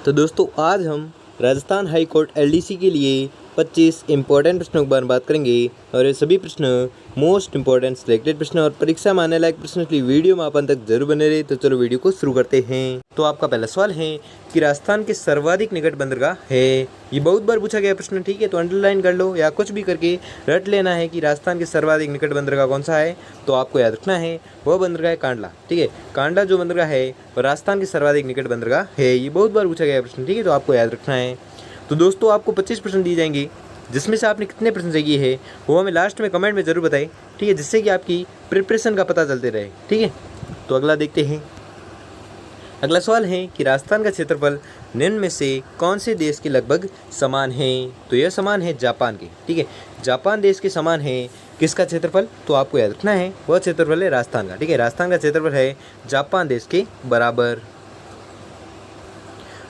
तो दोस्तों आज हम राजस्थान हाई कोर्ट एलडीसी के लिए 25 इंपॉर्टेंट प्रश्नों के बारे में बात करेंगे और ये सभी प्रश्न मोस्ट इंपॉर्टेंट सिलेक्टेड प्रश्न और परीक्षा में आने लायक प्रश्न, इसलिए वीडियो में आप अंत तक जरूर बने रहे। तो चलो वीडियो को शुरू करते हैं। तो आपका पहला सवाल है कि राजस्थान के सर्वाधिक निकट बंदरगाह है। ये बहुत बार पूछा गया प्रश्न, ठीक है, तो अंडरलाइन कर लो या कुछ भी करके रट लेना है कि राजस्थान के सर्वाधिक निकट बंदरगाह कौन सा है। तो आपको याद रखना है वह बंदरगाह है कांडला, ठीक है। कांडला जो बंदरगाह है वह राजस्थान के सर्वाधिक निकट बंदरगाह है। ये बहुत बार पूछा गया प्रश्न, ठीक है, तो आपको याद रखना है। तो दोस्तों आपको 25 प्रश्न दिए जाएंगे, जिसमें से आपने कितने प्रश्न सही किए हैं वो हमें लास्ट में कमेंट में ज़रूर बताएं, ठीक है, जिससे कि आपकी प्रिपरेशन का पता चलते रहे, ठीक है। तो अगला देखते हैं। अगला सवाल है कि राजस्थान का क्षेत्रफल निम्न में से कौन से देश के लगभग समान है। तो यह समान है जापान के, ठीक है। जापान देश के समान है किसका क्षेत्रफल, तो आपको याद रखना है वह क्षेत्रफल है राजस्थान का, ठीक है। राजस्थान का क्षेत्रफल है जापान देश के बराबर।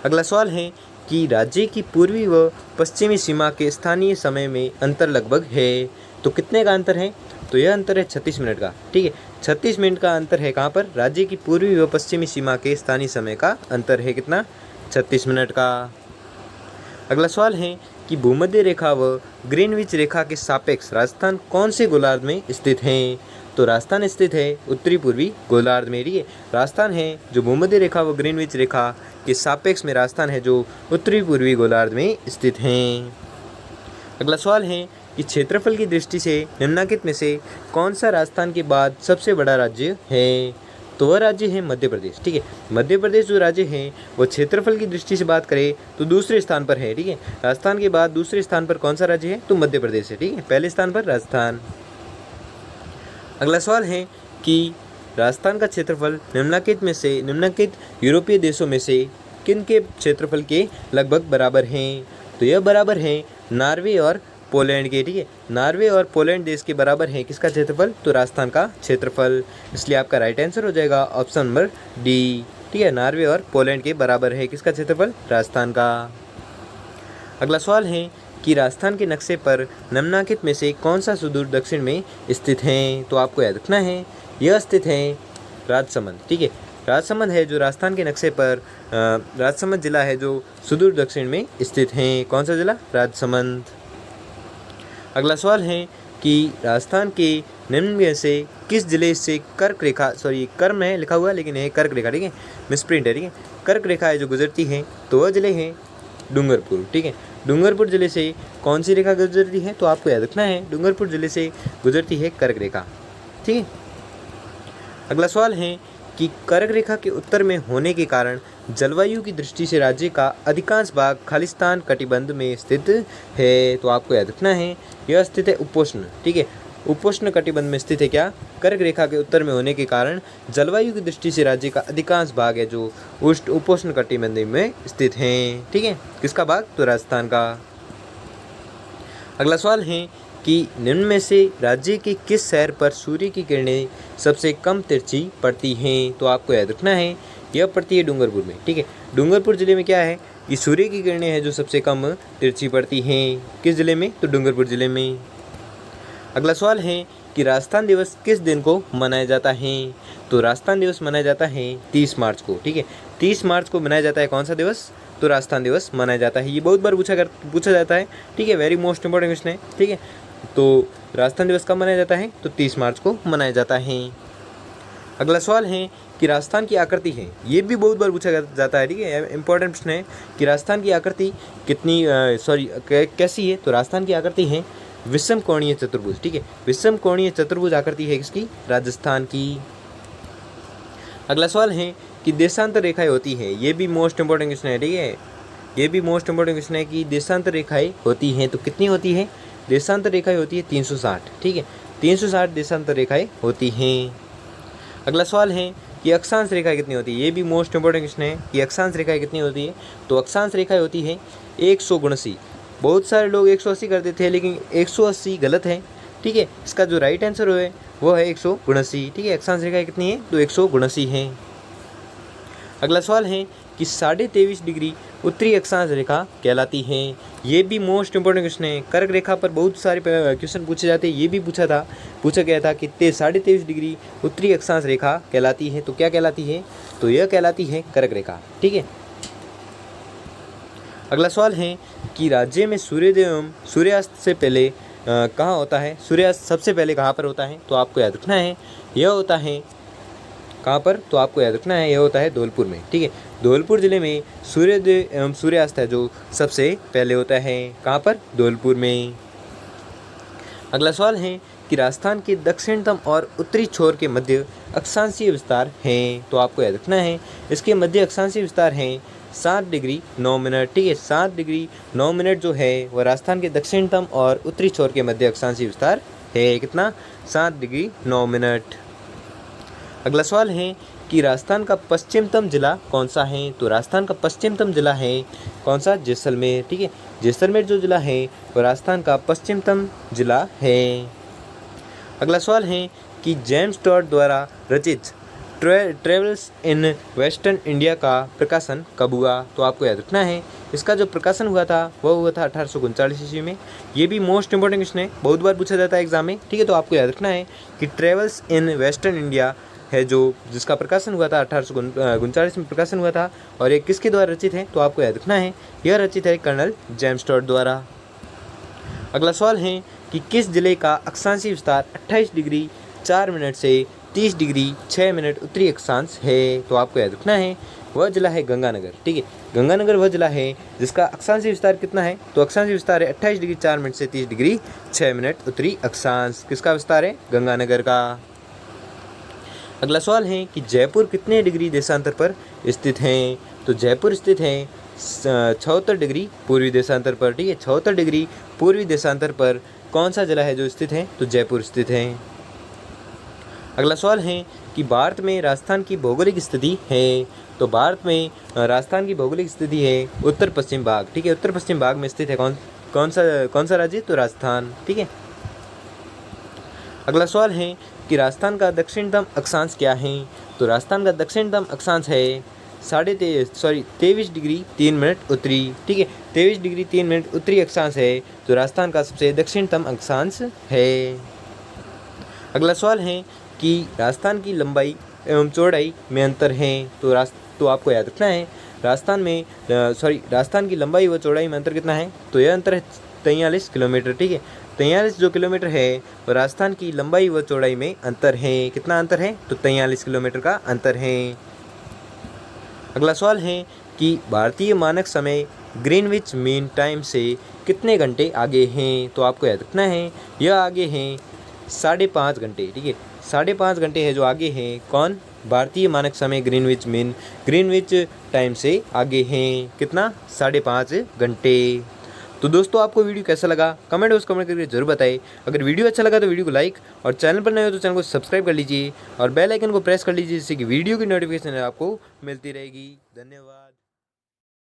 अगला सवाल है कि राज्य की पूर्वी व पश्चिमी सीमा के स्थानीय समय में अंतर लगभग है। तो कितने का अंतर है, तो यह अंतर है 36 मिनट का, ठीक है। 36 मिनट का अंतर है कहाँ पर, राज्य की पूर्वी व पश्चिमी सीमा के स्थानीय समय का अंतर है कितना, 36 मिनट का। अगला सवाल है कि भूमध्य रेखा व ग्रीनविच रेखा के सापेक्ष राजस्थान कौन से गोलार्ध में स्थित है। तो राजस्थान स्थित है उत्तरी पूर्वी गोलार्ध में, ठीक है। राजस्थान है जो भूमध्य रेखा व ग्रीनविच रेखा के सापेक्ष में राजस्थान है जो उत्तरी पूर्वी गोलार्ध में स्थित हैं। अगला सवाल है कि क्षेत्रफल की दृष्टि से निम्नलिखित में से कौन सा राजस्थान के बाद सबसे बड़ा राज्य है। तो वह राज्य है मध्य प्रदेश, ठीक है। मध्य प्रदेश जो राज्य है वो क्षेत्रफल की दृष्टि से बात करें तो दूसरे स्थान पर है, ठीक है। राजस्थान के बाद दूसरे स्थान पर कौन सा राज्य है, तो मध्य प्रदेश है, ठीक है। पहले स्थान पर राजस्थान। अगला सवाल है कि राजस्थान का क्षेत्रफल निम्नलिखित यूरोपीय देशों में से किन के क्षेत्रफल के लगभग बराबर हैं। तो यह बराबर हैं नॉर्वे और पोलैंड के, ठीक है। नॉर्वे और पोलैंड देश के बराबर है किसका क्षेत्रफल, तो राजस्थान का क्षेत्रफल। इसलिए आपका राइट आंसर हो जाएगा ऑप्शन नंबर डी, ठीक है। नॉर्वे और पोलैंड के बराबर है किसका क्षेत्रफल, राजस्थान का। अगला सवाल है कि राजस्थान के नक्शे पर निम्नलिखित में से कौन सा सुदूर दक्षिण में स्थित है। तो आपको याद रखना है यह स्थित है राजसमंद, ठीक है। राजसमंद है जो राजस्थान के नक्शे पर राजसमंद जिला है जो सुदूर दक्षिण में स्थित है। कौन सा जिला, राजसमंद। अगला सवाल है कि राजस्थान के निम्न में से किस जिले से कर्क रेखा, कर्म है लिखा हुआ लेकिन यह कर्क रेखा, ठीक है, मिसप्रिंट है, ठीक है। कर्क रेखा है जो गुजरती है तो वह जिले हैं डूंगरपुर, ठीक है। डूंगरपुर जिले से कौन सी रेखा गुजरती है, तो आपको याद रखना है डूंगरपुर जिले से गुजरती है कर्क रेखा, ठीक है। अगला सवाल है कि कर्क रेखा के उत्तर में होने के कारण जलवायु की दृष्टि से राज्य का अधिकांश भाग खालिस्तान कटिबंध में स्थित है। तो आपको याद रखना है यह स्थित है उपोष्ण, ठीक है। उपोष्ण कटिबंध में स्थित है क्या, कर्क रेखा के उत्तर में होने के कारण जलवायु की दृष्टि से राज्य का अधिकांश भाग है जो उपोष्ण कटिबंध में स्थित हैं, ठीक है। किसका भाग, तो राजस्थान का। अगला सवाल है कि निम्न में से राज्य के किस शहर पर सूर्य की किरणें सबसे कम तिरछी पड़ती हैं। तो आपको याद रखना है यह पड़ती है डूंगरपुर में, ठीक है। डूंगरपुर जिले में क्या है, कि सूर्य की किरणें हैं जो सबसे कम तिरछी पड़ती हैं। किस जिले में, तो डूंगरपुर जिले में। अगला सवाल है कि राजस्थान दिवस किस दिन को मनाया जाता है। तो राजस्थान दिवस मनाया जाता है 30 मार्च को, ठीक है। 30 मार्च को मनाया जाता है कौन सा दिवस, तो राजस्थान दिवस मनाया जाता है। ये बहुत बार पूछा जाता है, ठीक है, वेरी मोस्ट इंपॉर्टेंट क्वेश्चन है, ठीक है। तो राजस्थान दिवस कब मनाया जाता है, तो 30 मार्च को मनाया जाता है। अगला सवाल है कि राजस्थान की आकृति है, ये भी बहुत बार पूछा जाता है, ठीक है, इंपॉर्टेंट प्रश्न है कि राजस्थान की आकृति कैसी है। तो राजस्थान की आकृति है विषम कोणीय चतुर्भुज, ठीक है। विषम कोणीय चतुर्भुज आकृति है किसकी, राजस्थान की। अगला सवाल है कि देशांतर रेखाएं होती हैं, ये भी मोस्ट इंपॉर्टेंट क्वेश्चन है, ठीक है। ये भी मोस्ट इंपॉर्टेंट क्वेश्चन है कि देशांतर रेखाएं होती हैं तो कितनी होती है, देशांतर रेखाएं होती है 360, ठीक है। 360 देशांतर रेखाएं होती हैं। अगला सवाल है कि अक्षांश रेखाएं कितनी होती है, ये भी मोस्ट इंपॉर्टेंट क्वेश्चन है कि अक्षांश रेखाएं कितनी होती है। तो अक्षांश रेखाएं होती है 180। बहुत सारे लोग 180 करते थे लेकिन 180 गलत है, ठीक है। इसका जो राइट आंसर है वो है 179, ठीक है। अक्षांश रेखाएं कितनी है, तो 179 है। अगला सवाल है कि 23.5 डिग्री उत्तरी अक्षांश रेखा कहलाती है, ये भी मोस्ट इंपॉर्टेंट क्वेश्चन है। कर्क रेखा पर बहुत सारे क्वेश्चन पूछे जाते हैं, ये भी पूछा गया था कि 23.5 डिग्री उत्तरी अक्षांश रेखा कहलाती है, तो क्या कहलाती है, तो यह कहलाती है कर्क रेखा, ठीक है। अगला सवाल है कि राज्य में सूर्योदय एवं सूर्यास्त से पहले कहाँ होता है? सूर्यास्त सबसे पहले कहाँ पर होता है? तो आपको याद रखना है यह होता है कहाँ पर? तो आपको याद रखना है यह होता है धौलपुर में। ठीक है, धौलपुर जिले में सूर्योदय एवं सूर्यास्त है जो सबसे पहले होता है। कहाँ पर? धौलपुर में। अगला सवाल है कि राजस्थान के दक्षिणतम और उत्तरी छोर के मध्य अक्षांशीय विस्तार हैं। तो आपको याद रखना है इसके मध्य अक्षांशीय विस्तार हैं 7 डिग्री 9 मिनट। ठीक है, 7 डिग्री 9 मिनट जो है वह राजस्थान के दक्षिणतम और उत्तरी छोर के मध्य अक्षांशीय विस्तार है। कितना? 7 डिग्री 9 मिनट। अगला सवाल है कि राजस्थान का पश्चिमतम जिला कौन सा है? तो राजस्थान का पश्चिमतम जिला है कौन सा? जैसलमेर। ठीक है, जैसलमेर जो जिला है वह राजस्थान का पश्चिमतम जिला है। अगला सवाल है कि जेम्स टॉड द्वारा रचित ट्रेवल्स इन वेस्टर्न इंडिया का प्रकाशन कब हुआ? तो आपको याद रखना है इसका जो प्रकाशन हुआ था वह हुआ था 1839 ईस्वी में। ये भी मोस्ट इंपॉर्टेंट क्वेश्चन है, बहुत बार पूछा जाता है एग्जाम में। ठीक है, तो आपको याद रखना है कि ट्रेवल्स इन वेस्टर्न इंडिया है जो जिसका प्रकाशन हुआ था 1839 में प्रकाशन हुआ था। और ये किसके द्वारा रचित है? तो आपको याद रखना है यह रचित है कर्नल जेम्स टॉड द्वारा। अगला सवाल है कि किस जिले का अक्षांशीय विस्तार 28 डिग्री 4 मिनट से 30 डिग्री 6 मिनट उत्तरी अक्षांश है? तो आपको याद रखना है वह जिला है गंगानगर। ठीक है, गंगानगर वह जिला है जिसका अक्षांशीय विस्तार कितना है? तो अक्षांशीय विस्तार है 28 डिग्री 4 मिनट से 30 डिग्री 6 मिनट उत्तरी अक्षांश। किसका विस्तार है? गंगानगर का। अगला सवाल है कि जयपुर कितने डिग्री देशांतर पर स्थित है? तो जयपुर स्थित है 76 डिग्री पूर्वी देशांतर पर। ठीक है, 76 डिग्री पूर्वी देशांतर पर कौन सा जिला है जो स्थित है? तो जयपुर स्थित है। अगला सवाल है कि भारत में राजस्थान की भौगोलिक स्थिति है। तो भारत में राजस्थान की भौगोलिक स्थिति है उत्तर पश्चिम भाग। ठीक है, उत्तर पश्चिम भाग में स्थित है कौन सा राज्य? तो राजस्थान। ठीक है। अगला सवाल है कि राजस्थान का दक्षिणतम अक्षांश क्या है? तो राजस्थान का दक्षिणतम अक्षांश है 23 डिग्री 3 मिनट उत्तरी। ठीक है, 23 डिग्री 3 मिनट उत्तरी अक्षांश है जो राजस्थान का सबसे दक्षिणतम अक्षांश है। अगला सवाल है कि राजस्थान की लंबाई एवं चौड़ाई में अंतर है। तो आपको याद रखना है राजस्थान की लंबाई व चौड़ाई में अंतर कितना है? तो यह अंतर है 43 किलोमीटर। ठीक है, 43 जो किलोमीटर है वो राजस्थान की लंबाई व चौड़ाई में अंतर है। कितना अंतर है? तो 43 किलोमीटर का अंतर है। अगला सवाल है कि भारतीय मानक समय ग्रीनविच मीन टाइम से कितने घंटे आगे हैं? तो आपको याद रखना है यह आगे हैं 5.5 घंटे। ठीक है, 5.5 घंटे है जो आगे हैं। कौन? भारतीय मानक समय ग्रीनविच टाइम से आगे हैं। कितना? 5.5 घंटे। तो दोस्तों आपको वीडियो कैसा लगा कमेंट करके जरूर बताएं। अगर वीडियो अच्छा लगा तो वीडियो को लाइक और चैनल पर नए हो तो चैनल को सब्सक्राइब कर लीजिए और बेल आइकन को प्रेस कर लीजिए जिससे कि वीडियो की नोटिफिकेशन आपको मिलती रहेगी। धन्यवाद।